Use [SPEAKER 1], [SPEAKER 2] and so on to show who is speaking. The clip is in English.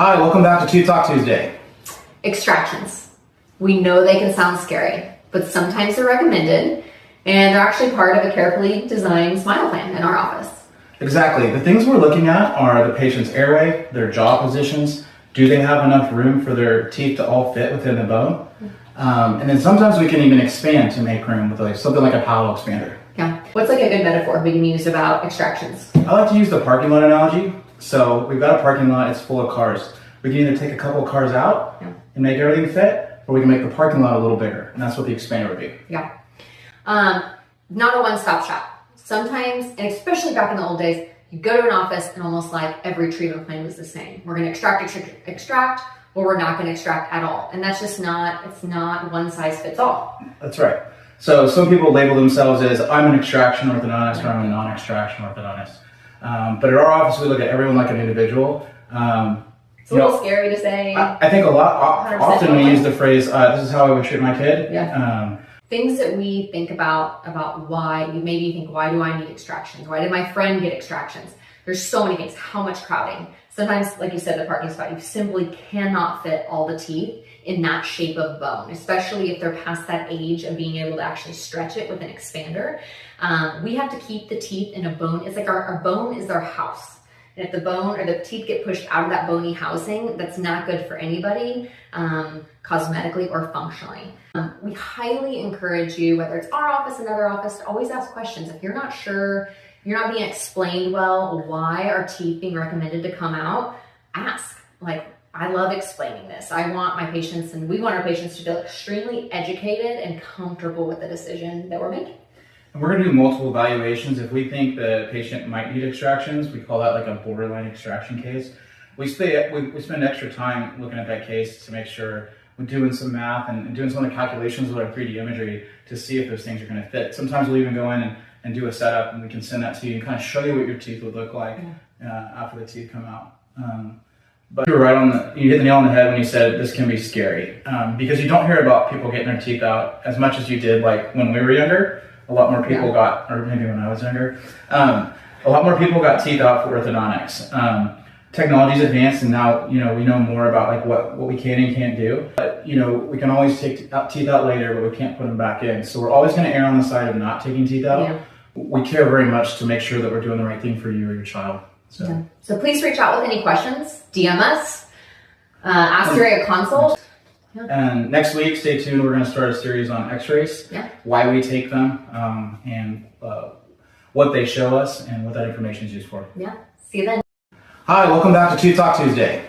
[SPEAKER 1] Hi, welcome back to Tooth Talk Tuesday.
[SPEAKER 2] Extractions. We know they can sound scary, but sometimes they're recommended, and they're actually part of a carefully designed smile plan in our office.
[SPEAKER 1] Exactly. The things we're looking at are the patient's airway, their jaw positions. Do they have enough room for their teeth to all fit within the bone? And then sometimes we can even expand to make room with something like a palatal expander.
[SPEAKER 2] Yeah. What's like a good metaphor we can use about extractions?
[SPEAKER 1] I like to use the parking lot analogy. So we've got a parking lot, it's full of cars. We can either take a couple of cars out and make everything fit, or we can make the parking lot a little bigger. And that's what the expander would be.
[SPEAKER 2] Yeah. Not a one-stop shop. Sometimes, and especially back in the old days, you go to an office and almost like every treatment plan was the same. We're going to extract, or we're not going to extract at all. And that's just it's not one size fits all.
[SPEAKER 1] That's right. So some people label themselves as I'm an extraction orthodontist or I'm a non-extraction orthodontist. But at our office, we look at everyone like an individual.
[SPEAKER 2] It's a little scary to say.
[SPEAKER 1] I think often we use the phrase, this is how I would treat my kid.
[SPEAKER 2] Yeah. Things that we think about why, maybe you think, why do I need extractions? Why did my friend get extractions? There's so many things. How much crowding? Sometimes, like you said, the parking spot, you simply cannot fit all the teeth in that shape of bone, especially if they're past that age of being able to actually stretch it with an expander. We have to keep the teeth in a bone. It's like our bone is our house. And if the bone or the teeth get pushed out of that bony housing, that's not good for anybody, cosmetically or functionally. We highly encourage you, whether it's our office, another office, to always ask questions. If you're not sure, you're not being explained well, why are teeth being recommended to come out, ask. Like, I love explaining this. I want my patients, and we want our patients to feel extremely educated and comfortable with the decision that we're making.
[SPEAKER 1] And we're going to do multiple evaluations. If we think the patient might need extractions, we call that like a borderline extraction case. We spend extra time looking at that case to make sure we're doing some math and doing some of the calculations with our 3D imagery to see if those things are going to fit. Sometimes we'll even go in and do a setup, and we can send that to you and kind of show you what your teeth would look like after the teeth come out. But you were you hit the nail on the head when you said this can be scary because you don't hear about people getting their teeth out as much as you did like when we were younger. A lot more people or maybe when I was younger, a lot more people got teeth out for orthodontics. Technology's advanced, and now we know more about like what we can and can't do. But we can always take teeth out later, but we can't put them back in. So we're always going to err on the side of not taking teeth out. Yeah. We care very much to make sure that we're doing the right thing for you or your child.
[SPEAKER 2] So please reach out with any questions. DM us. Ask during a consult. Yeah.
[SPEAKER 1] And next week, stay tuned. We're going to start a series on x-rays, why we take them, and what they show us and what that information is used for.
[SPEAKER 2] Yeah. See you then.
[SPEAKER 1] Hi, welcome back to Tooth Talk Tuesday.